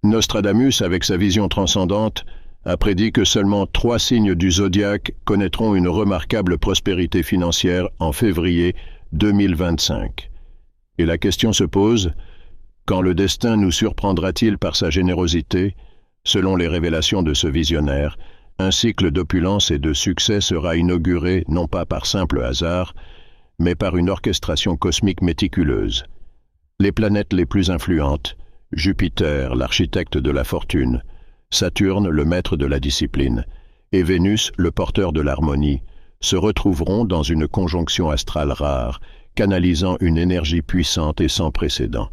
Nostradamus, avec sa vision transcendante, a prédit que seulement 3 signes du zodiaque connaîtront une remarquable prospérité financière en février 2025. Et la question se pose, quand le destin nous surprendra-t-il par sa générosité? Selon les révélations de ce visionnaire, un cycle d'opulence et de succès sera inauguré non pas par simple hasard, mais par une orchestration cosmique méticuleuse. Les planètes les plus influentes, Jupiter, l'architecte de la fortune, Saturne, le maître de la discipline, et Vénus, le porteur de l'harmonie, se retrouveront dans une conjonction astrale rare, canalisant une énergie puissante et sans précédent.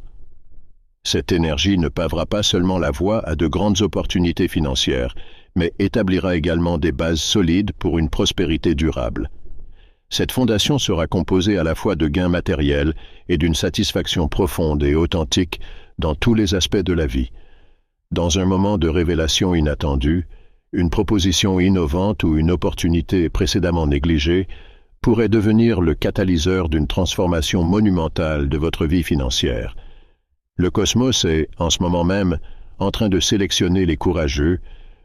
Cette énergie ne pavera pas seulement la voie à de grandes opportunités financières, mais établira également des bases solides pour une prospérité durable. Cette fondation sera composée à la fois de gains matériels et d'une satisfaction profonde et authentique dans tous les aspects de la vie. Dans un moment de révélation inattendue, une proposition innovante ou une opportunité précédemment négligée pourrait devenir le catalyseur d'une transformation monumentale de votre vie financière. Le cosmos est, en ce moment même, en train de sélectionner les courageux,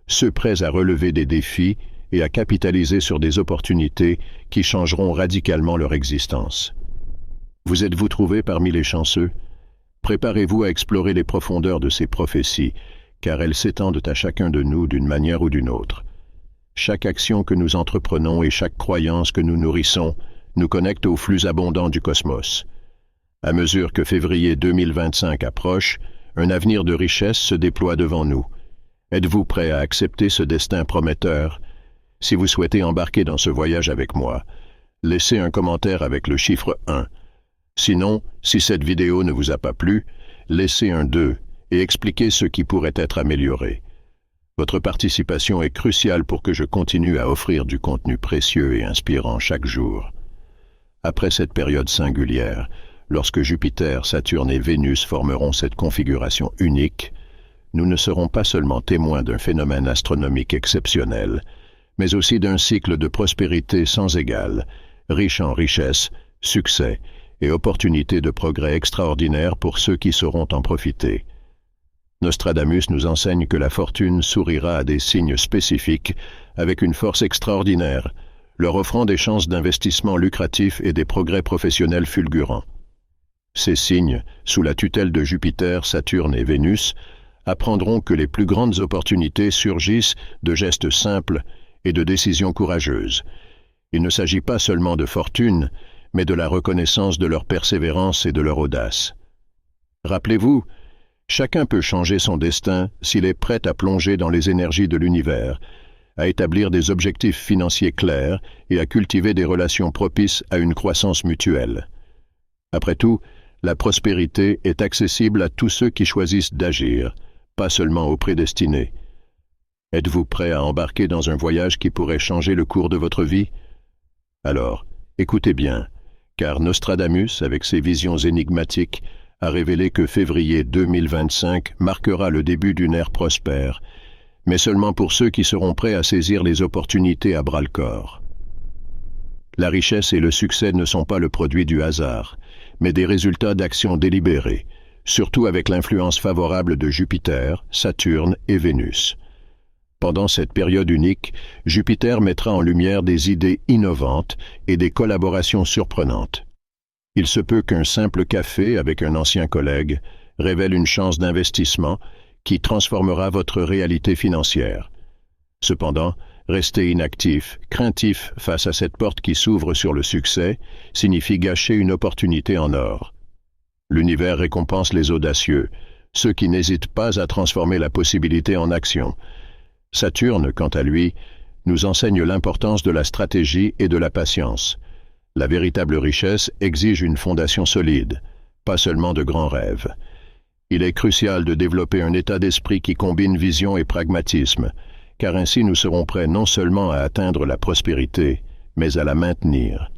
ceux prêts à relever des défis et à capitaliser sur des opportunités qui changeront radicalement leur existence. Vous êtes-vous trouvé parmi les chanceux? Préparez-vous à explorer les profondeurs de ces prophéties, car elles s'étendent à chacun de nous d'une manière ou d'une autre. Chaque action que nous entreprenons et chaque croyance que nous nourrissons nous connectent au flux abondant du cosmos. À mesure que février 2025 approche, un avenir de richesse se déploie devant nous. Êtes-vous prêt à accepter ce destin prometteur? Si vous souhaitez embarquer dans ce voyage avec moi, laissez un commentaire avec le chiffre 1. Sinon, si cette vidéo ne vous a pas plu, laissez un 2 et expliquez ce qui pourrait être amélioré. Votre participation est cruciale pour que je continue à offrir du contenu précieux et inspirant chaque jour. Après cette période singulière, lorsque Jupiter, Saturne et Vénus formeront cette configuration unique, nous ne serons pas seulement témoins d'un phénomène astronomique exceptionnel, mais aussi d'un cycle de prospérité sans égal, riche en richesses, succès et opportunités de progrès extraordinaires pour ceux qui sauront en profiter. Nostradamus nous enseigne que la fortune sourira à des signes spécifiques avec une force extraordinaire, leur offrant des chances d'investissement lucratifs et des progrès professionnels fulgurants. Ces signes, sous la tutelle de Jupiter, Saturne et Vénus, apprendront que les plus grandes opportunités surgissent de gestes simples et de décisions courageuses. Il ne s'agit pas seulement de fortune, mais de la reconnaissance de leur persévérance et de leur audace. Rappelez-vous, chacun peut changer son destin s'il est prêt à plonger dans les énergies de l'univers, à établir des objectifs financiers clairs et à cultiver des relations propices à une croissance mutuelle. Après tout, la prospérité est accessible à tous ceux qui choisissent d'agir, pas seulement aux prédestinés. Êtes-vous prêt à embarquer dans un voyage qui pourrait changer le cours de votre vie? Alors, écoutez bien, car Nostradamus, avec ses visions énigmatiques, a révélé que février 2025 marquera le début d'une ère prospère, mais seulement pour ceux qui seront prêts à saisir les opportunités à bras-le-corps. La richesse et le succès ne sont pas le produit du hasard, mais des résultats d'actions délibérées, surtout avec l'influence favorable de Jupiter, Saturne et Vénus. Pendant cette période unique, Jupiter mettra en lumière des idées innovantes et des collaborations surprenantes. Il se peut qu'un simple café avec un ancien collègue révèle une chance d'investissement qui transformera votre réalité financière. Cependant, rester inactif, craintif face à cette porte qui s'ouvre sur le succès, signifie gâcher une opportunité en or. L'univers récompense les audacieux, ceux qui n'hésitent pas à transformer la possibilité en action. Saturne, quant à lui, nous enseigne l'importance de la stratégie et de la patience. La véritable richesse exige une fondation solide, pas seulement de grands rêves. Il est crucial de développer un état d'esprit qui combine vision et pragmatisme, car ainsi nous serons prêts non seulement à atteindre la prospérité, mais à la maintenir.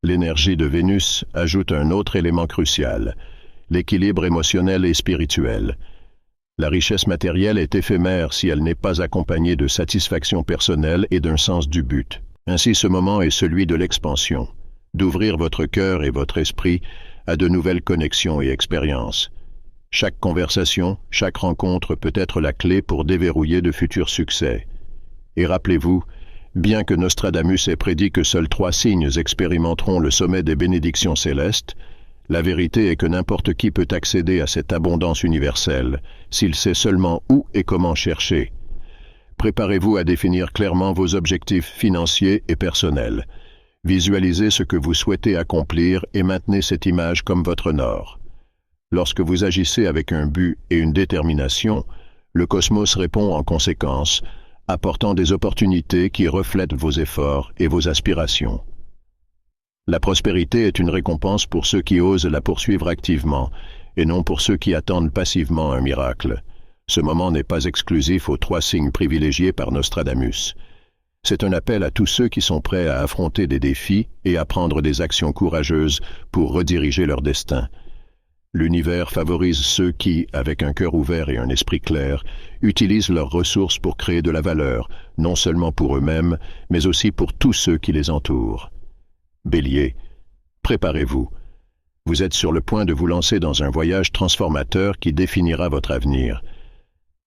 L'énergie de Vénus ajoute un autre élément crucial, l'équilibre émotionnel et spirituel. La richesse matérielle est éphémère si elle n'est pas accompagnée de satisfaction personnelle et d'un sens du but. Ainsi, ce moment est celui de l'expansion, d'ouvrir votre cœur et votre esprit à de nouvelles connexions et expériences. Chaque conversation, chaque rencontre peut être la clé pour déverrouiller de futurs succès. Et rappelez-vous, bien que Nostradamus ait prédit que seuls 3 signes expérimenteront le sommet des bénédictions célestes, la vérité est que n'importe qui peut accéder à cette abondance universelle, s'il sait seulement où et comment chercher. Préparez-vous à définir clairement vos objectifs financiers et personnels. Visualisez ce que vous souhaitez accomplir et maintenez cette image comme votre nord. Lorsque vous agissez avec un but et une détermination, le cosmos répond en conséquence, apportant des opportunités qui reflètent vos efforts et vos aspirations. La prospérité est une récompense pour ceux qui osent la poursuivre activement, et non pour ceux qui attendent passivement un miracle. Ce moment n'est pas exclusif aux 3 signes privilégiés par Nostradamus. C'est un appel à tous ceux qui sont prêts à affronter des défis et à prendre des actions courageuses pour rediriger leur destin. L'univers favorise ceux qui, avec un cœur ouvert et un esprit clair, utilisent leurs ressources pour créer de la valeur, non seulement pour eux-mêmes, mais aussi pour tous ceux qui les entourent. Bélier, préparez-vous. Vous êtes sur le point de vous lancer dans un voyage transformateur qui définira votre avenir.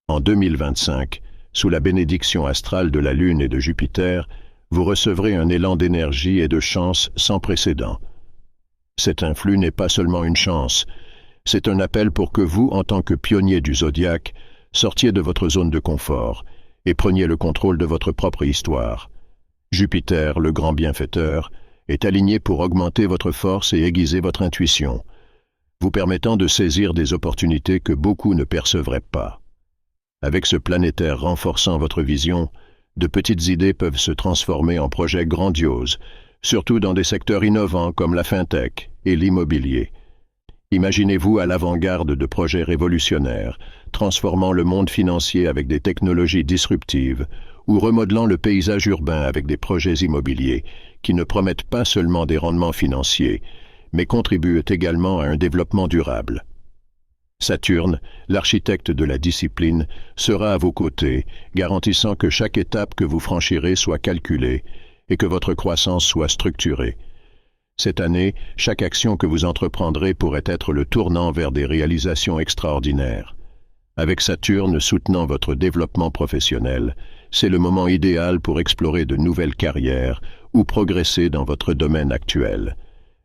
En 2025, sous la bénédiction astrale de la Lune et de Jupiter, vous recevrez un élan d'énergie et de chance sans précédent. Cet influx n'est pas seulement une chance, c'est un appel pour que vous, en tant que pionnier du zodiaque, sortiez de votre zone de confort et preniez le contrôle de votre propre histoire. Jupiter, le grand bienfaiteur, est aligné pour augmenter votre force et aiguiser votre intuition, vous permettant de saisir des opportunités que beaucoup ne percevraient pas. Avec ce planétaire renforçant votre vision, de petites idées peuvent se transformer en projets grandioses, surtout dans des secteurs innovants comme la fintech et l'immobilier. Imaginez-vous à l'avant-garde de projets révolutionnaires, transformant le monde financier avec des technologies disruptives ou remodelant le paysage urbain avec des projets immobiliers qui ne promettent pas seulement des rendements financiers, mais contribuent également à un développement durable. Saturne, l'architecte de la discipline, sera à vos côtés, garantissant que chaque étape que vous franchirez soit calculée et que votre croissance soit structurée. Cette année, chaque action que vous entreprendrez pourrait être le tournant vers des réalisations extraordinaires. Avec Saturne soutenant votre développement professionnel, c'est le moment idéal pour explorer de nouvelles carrières ou progresser dans votre domaine actuel.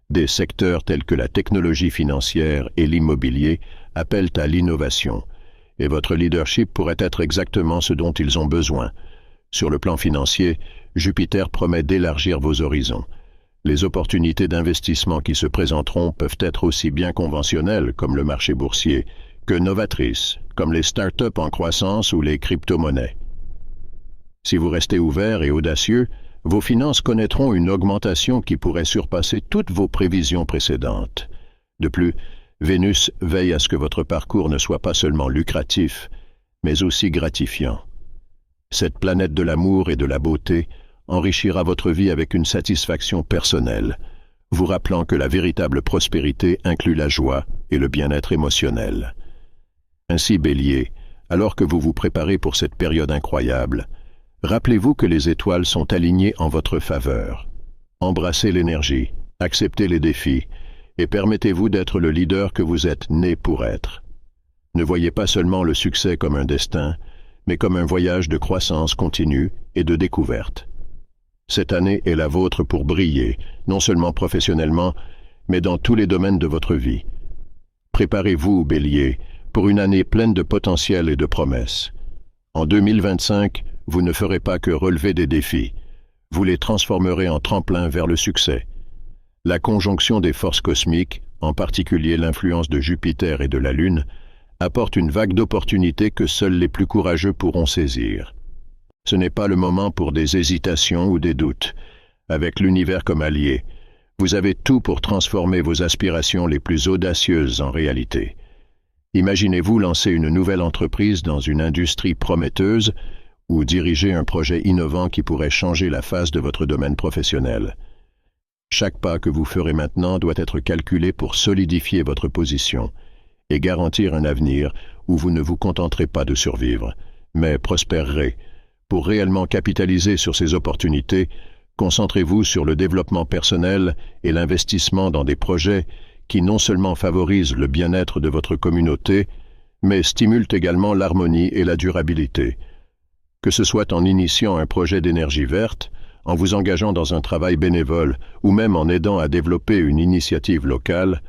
Des secteurs tels que la technologie financière et l'immobilier appellent à l'innovation, et votre leadership pourrait être exactement ce dont ils ont besoin. Sur le plan financier, Jupiter promet d'élargir vos horizons. Les opportunités d'investissement qui se présenteront peuvent être aussi bien conventionnelles, comme le marché boursier, que novatrices, comme les start-up en croissance ou les crypto-monnaies. Si vous restez ouvert et audacieux, vos finances connaîtront une augmentation qui pourrait surpasser toutes vos prévisions précédentes. De plus, Vénus veille à ce que votre parcours ne soit pas seulement lucratif, mais aussi gratifiant. Cette planète de l'amour et de la beauté enrichira votre vie avec une satisfaction personnelle, vous rappelant que la véritable prospérité inclut la joie et le bien-être émotionnel. Ainsi, Bélier, alors que vous vous préparez pour cette période incroyable, rappelez-vous que les étoiles sont alignées en votre faveur. Embrassez l'énergie, acceptez les défis et permettez-vous d'être le leader que vous êtes né pour être. Ne voyez pas seulement le succès comme un destin, mais comme un voyage de croissance continue et de découverte. Cette année est la vôtre pour briller, non seulement professionnellement, mais dans tous les domaines de votre vie. Préparez-vous, Bélier, pour une année pleine de potentiel et de promesses. En 2025, vous ne ferez pas que relever des défis. Vous les transformerez en tremplin vers le succès. La conjonction des forces cosmiques, en particulier l'influence de Jupiter et de la Lune, apporte une vague d'opportunités que seuls les plus courageux pourront saisir. Ce n'est pas le moment pour des hésitations ou des doutes. Avec l'univers comme allié, vous avez tout pour transformer vos aspirations les plus audacieuses en réalité. Imaginez-vous lancer une nouvelle entreprise dans une industrie prometteuse ou diriger un projet innovant qui pourrait changer la face de votre domaine professionnel. Chaque pas que vous ferez maintenant doit être calculé pour solidifier votre position et garantir un avenir où vous ne vous contenterez pas de survivre, mais prospérerez. Pour réellement capitaliser sur ces opportunités, concentrez-vous sur le développement personnel et l'investissement dans des projets qui non seulement favorisent le bien-être de votre communauté, mais stimulent également l'harmonie et la durabilité. Que ce soit en initiant un projet d'énergie verte, en vous engageant dans un travail bénévole ou même en aidant à développer une initiative locale,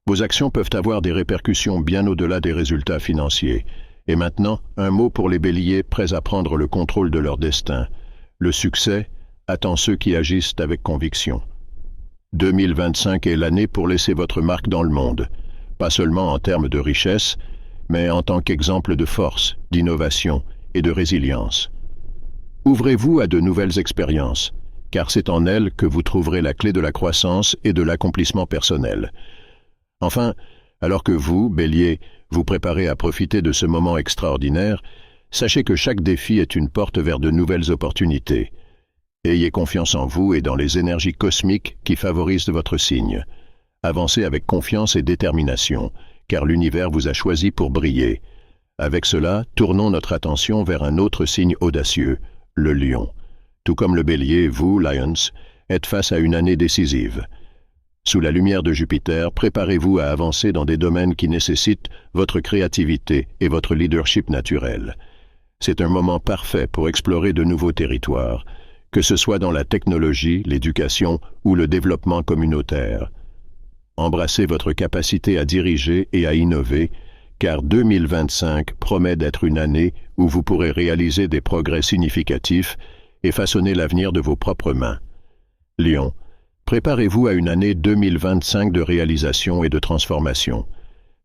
vos actions peuvent avoir des répercussions bien au-delà des résultats financiers. Et maintenant, un mot pour les béliers prêts à prendre le contrôle de leur destin. Le succès attend ceux qui agissent avec conviction. 2025 est l'année pour laisser votre marque dans le monde, pas seulement en termes de richesse, mais en tant qu'exemple de force, d'innovation et de résilience. Ouvrez-vous à de nouvelles expériences, car c'est en elles que vous trouverez la clé de la croissance et de l'accomplissement personnel. Enfin, alors que vous, Bélier, vous préparez à profiter de ce moment extraordinaire, sachez que chaque défi est une porte vers de nouvelles opportunités. Ayez confiance en vous et dans les énergies cosmiques qui favorisent votre signe. Avancez avec confiance et détermination, car l'univers vous a choisi pour briller. Avec cela, tournons notre attention vers un autre signe audacieux, le Lion. Tout comme le Bélier, vous, Lions, êtes face à une année décisive. Sous la lumière de Jupiter, préparez-vous à avancer dans des domaines qui nécessitent votre créativité et votre leadership naturel. C'est un moment parfait pour explorer de nouveaux territoires, que ce soit dans la technologie, l'éducation ou le développement communautaire. Embrassez votre capacité à diriger et à innover, car 2025 promet d'être une année où vous pourrez réaliser des progrès significatifs et façonner l'avenir de vos propres mains. Lion, préparez-vous à une année 2025 de réalisation et de transformation.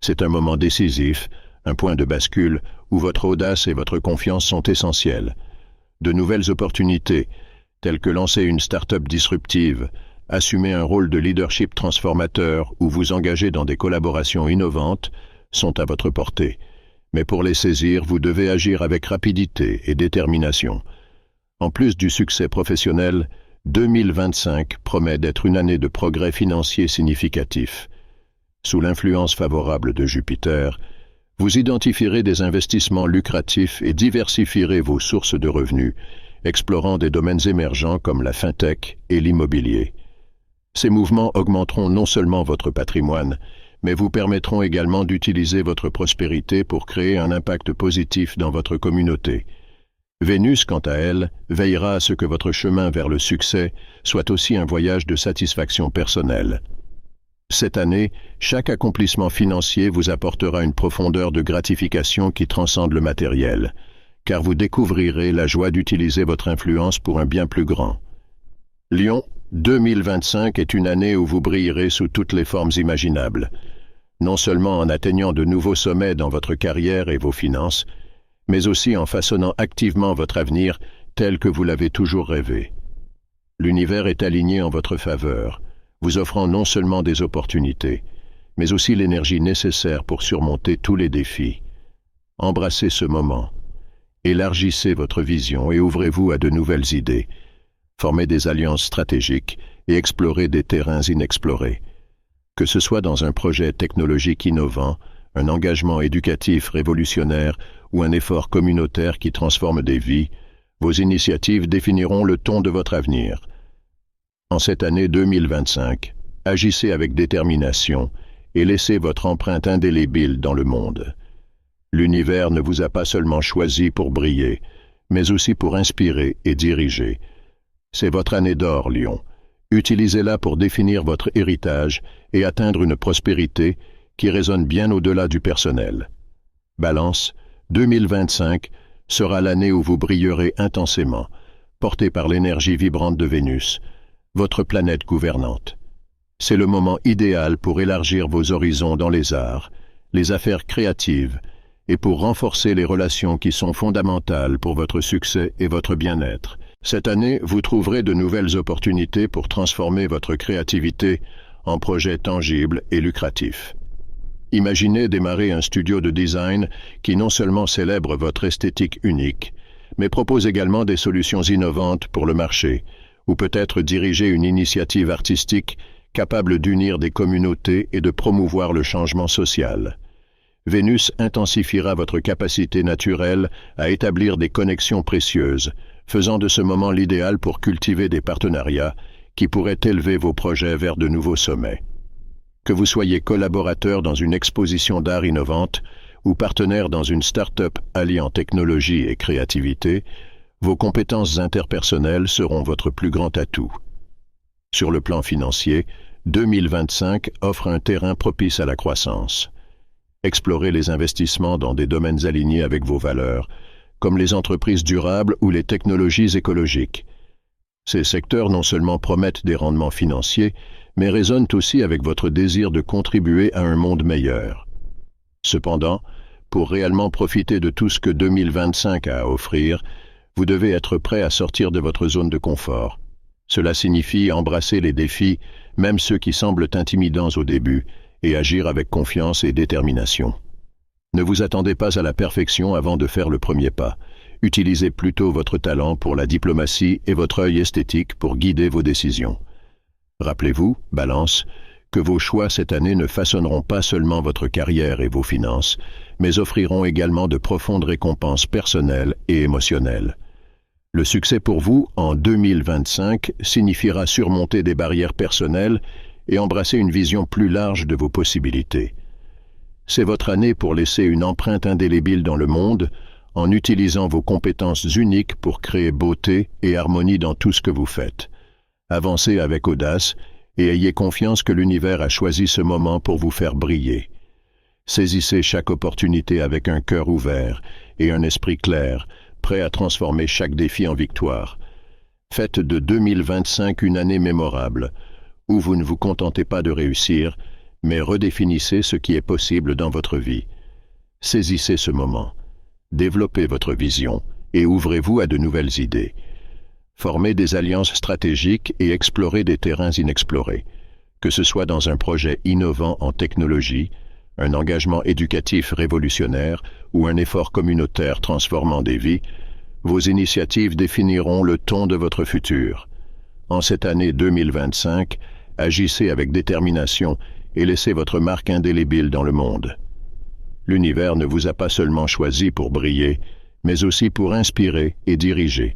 C'est un moment décisif, un point de bascule où votre audace et votre confiance sont essentielles. De nouvelles opportunités, telles que lancer une start-up disruptive, assumer un rôle de leadership transformateur ou vous engager dans des collaborations innovantes, sont à votre portée. Mais pour les saisir, vous devez agir avec rapidité et détermination. En plus du succès professionnel, 2025 promet d'être une année de progrès financier significatif. Sous l'influence favorable de Jupiter, vous identifierez des investissements lucratifs et diversifierez vos sources de revenus, explorant des domaines émergents comme la fintech et l'immobilier. Ces mouvements augmenteront non seulement votre patrimoine, mais vous permettront également d'utiliser votre prospérité pour créer un impact positif dans votre communauté. Vénus, quant à elle, veillera à ce que votre chemin vers le succès soit aussi un voyage de satisfaction personnelle. Cette année, chaque accomplissement financier vous apportera une profondeur de gratification qui transcende le matériel, car vous découvrirez la joie d'utiliser votre influence pour un bien plus grand. Lion, 2025 est une année où vous brillerez sous toutes les formes imaginables, non seulement en atteignant de nouveaux sommets dans votre carrière et vos finances, mais aussi en façonnant activement votre avenir tel que vous l'avez toujours rêvé. L'univers est aligné en votre faveur, vous offrant non seulement des opportunités, mais aussi l'énergie nécessaire pour surmonter tous les défis. Embrassez ce moment, élargissez votre vision et ouvrez-vous à de nouvelles idées. Formez des alliances stratégiques et explorez des terrains inexplorés. Que ce soit dans un projet technologique innovant, un engagement éducatif révolutionnaire ou un effort communautaire qui transforme des vies, vos initiatives définiront le ton de votre avenir. En cette année 2025, agissez avec détermination et laissez votre empreinte indélébile dans le monde. L'univers ne vous a pas seulement choisi pour briller, mais aussi pour inspirer et diriger. C'est votre année d'or, Lion. Utilisez-la pour définir votre héritage et atteindre une prospérité qui résonne bien au-delà du personnel. Balance, 2025 sera l'année où vous brillerez intensément, porté par l'énergie vibrante de Vénus, votre planète gouvernante. C'est le moment idéal pour élargir vos horizons dans les arts, les affaires créatives et pour renforcer les relations qui sont fondamentales pour votre succès et votre bien-être. Cette année, vous trouverez de nouvelles opportunités pour transformer votre créativité en projets tangibles et lucratifs. Imaginez démarrer un studio de design qui non seulement célèbre votre esthétique unique, mais propose également des solutions innovantes pour le marché, ou peut-être diriger une initiative artistique capable d'unir des communautés et de promouvoir le changement social. Vénus intensifiera votre capacité naturelle à établir des connexions précieuses, faisant de ce moment l'idéal pour cultiver des partenariats qui pourraient élever vos projets vers de nouveaux sommets. Que vous soyez collaborateur dans une exposition d'art innovante ou partenaire dans une start-up alliant technologie et créativité, vos compétences interpersonnelles seront votre plus grand atout. Sur le plan financier, 2025 offre un terrain propice à la croissance. Explorez les investissements dans des domaines alignés avec vos valeurs, comme les entreprises durables ou les technologies écologiques. Ces secteurs non seulement promettent des rendements financiers, mais résonnent aussi avec votre désir de contribuer à un monde meilleur. Cependant, pour réellement profiter de tout ce que 2025 a à offrir, vous devez être prêt à sortir de votre zone de confort. Cela signifie embrasser les défis, même ceux qui semblent intimidants au début, et agir avec confiance et détermination. Ne vous attendez pas à la perfection avant de faire le premier pas. Utilisez plutôt votre talent pour la diplomatie et votre œil esthétique pour guider vos décisions. Rappelez-vous, Balance, que vos choix cette année ne façonneront pas seulement votre carrière et vos finances, mais offriront également de profondes récompenses personnelles et émotionnelles. Le succès pour vous en 2025 signifiera surmonter des barrières personnelles et embrasser une vision plus large de vos possibilités. C'est votre année pour laisser une empreinte indélébile dans le monde en utilisant vos compétences uniques pour créer beauté et harmonie dans tout ce que vous faites. Avancez avec audace et ayez confiance que l'univers a choisi ce moment pour vous faire briller. Saisissez chaque opportunité avec un cœur ouvert et un esprit clair, prêt à transformer chaque défi en victoire. Faites de 2025 une année mémorable, où vous ne vous contentez pas de réussir, mais redéfinissez ce qui est possible dans votre vie. Saisissez ce moment, développez votre vision et ouvrez-vous à de nouvelles idées. Formez des alliances stratégiques et explorez des terrains inexplorés. Que ce soit dans un projet innovant en technologie, un engagement éducatif révolutionnaire ou un effort communautaire transformant des vies, vos initiatives définiront le ton de votre futur. En cette année 2025, agissez avec détermination et laissez votre marque indélébile dans le monde. L'univers ne vous a pas seulement choisi pour briller, mais aussi pour inspirer et diriger.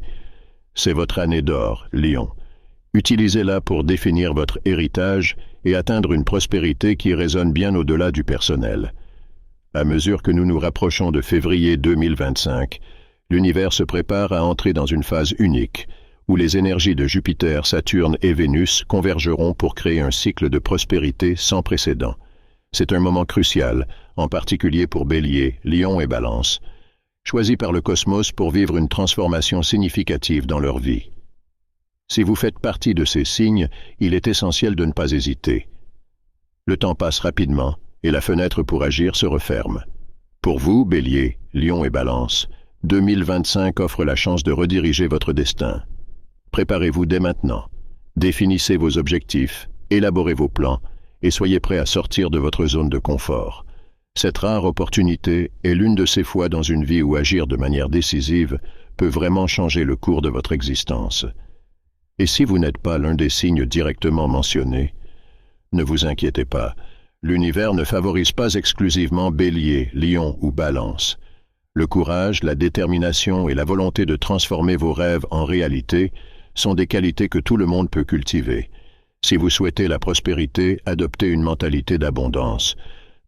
C'est votre année d'or, Lion. Utilisez-la pour définir votre héritage et atteindre une prospérité qui résonne bien au-delà du personnel. À mesure que nous nous rapprochons de février 2025, l'univers se prépare à entrer dans une phase unique, où les énergies de Jupiter, Saturne et Vénus convergeront pour créer un cycle de prospérité sans précédent. C'est un moment crucial, en particulier pour Bélier, Lion et Balance, choisis par le cosmos pour vivre une transformation significative dans leur vie. Si vous faites partie de ces signes, il est essentiel de ne pas hésiter. Le temps passe rapidement et la fenêtre pour agir se referme. Pour vous, Bélier, Lion et Balance, 2025 offre la chance de rediriger votre destin. Préparez-vous dès maintenant. Définissez vos objectifs, élaborez vos plans et soyez prêts à sortir de votre zone de confort. Cette rare opportunité est l'une de ces fois dans une vie où agir de manière décisive peut vraiment changer le cours de votre existence. Et si vous n'êtes pas l'un des signes directement mentionnés, ne vous inquiétez pas, l'univers ne favorise pas exclusivement Bélier, Lion ou Balance. Le courage, la détermination et la volonté de transformer vos rêves en réalité sont des qualités que tout le monde peut cultiver. Si vous souhaitez la prospérité, adoptez une mentalité d'abondance.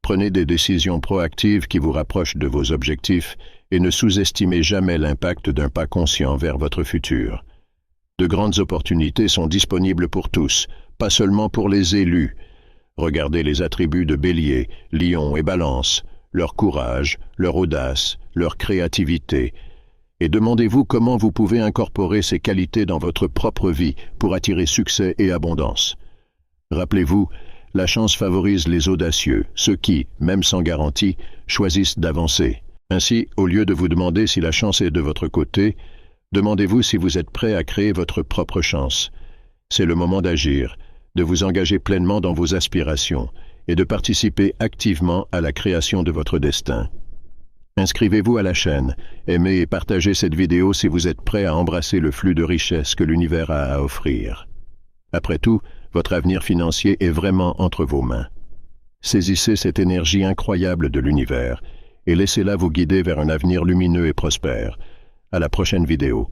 Prenez des décisions proactives qui vous rapprochent de vos objectifs et ne sous-estimez jamais l'impact d'un pas conscient vers votre futur. De grandes opportunités sont disponibles pour tous, pas seulement pour les élus. Regardez les attributs de Bélier, Lion et Balance, leur courage, leur audace, leur créativité, et demandez-vous comment vous pouvez incorporer ces qualités dans votre propre vie pour attirer succès et abondance. Rappelez-vous, la chance favorise les audacieux, ceux qui, même sans garantie, choisissent d'avancer. Ainsi, au lieu de vous demander si la chance est de votre côté, demandez-vous si vous êtes prêt à créer votre propre chance. C'est le moment d'agir, de vous engager pleinement dans vos aspirations et de participer activement à la création de votre destin. Inscrivez-vous à la chaîne, aimez et partagez cette vidéo si vous êtes prêt à embrasser le flux de richesses que l'univers a à offrir. Après tout, votre avenir financier est vraiment entre vos mains. Saisissez cette énergie incroyable de l'univers et laissez-la vous guider vers un avenir lumineux et prospère. À la prochaine vidéo.